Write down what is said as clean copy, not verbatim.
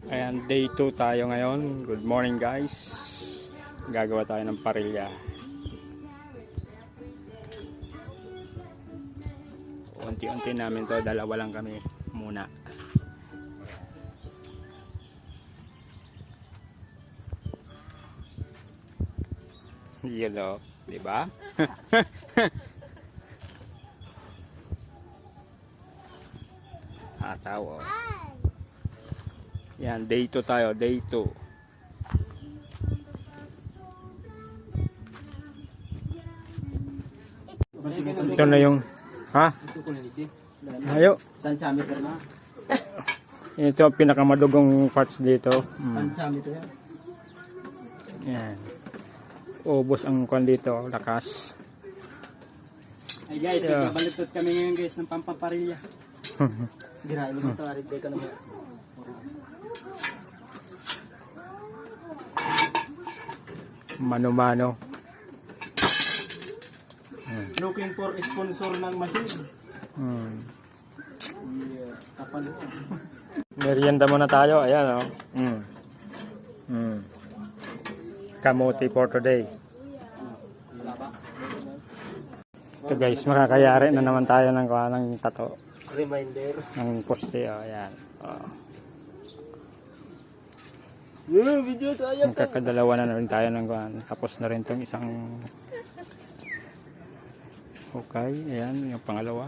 Ayan, day 2 tayo ngayon. Good morning guys. Gagawa tayo ng parilya. Unti-unti namin to, dalawa lang kami muna. Yellow, di ba? Ataw, oh. Yan, day 2 tayo, day 2. Ito na yung, ha? Ayo. Ito ang pinakamadugong parts dito. Yan. Ubos ang kwan dito, lakas. Ay guys, nagbabalutod kami ngayon guys ng pampaparilya. Girain mo ito, arit ka naman. Mano-mano. Looking for sponsor ng machine. Kapal mo. Merienda muna tayo. Ayan, oh. Kamuti for today. Ito guys, makakayari na naman tayo ng tato. Reminder. Ng poste, oh. Ayan. Oh. Video tayo. Magkakadalawa na rin tayo ng kuwan. Tapos na rin itong isang okay. Ayan, yung pangalawa.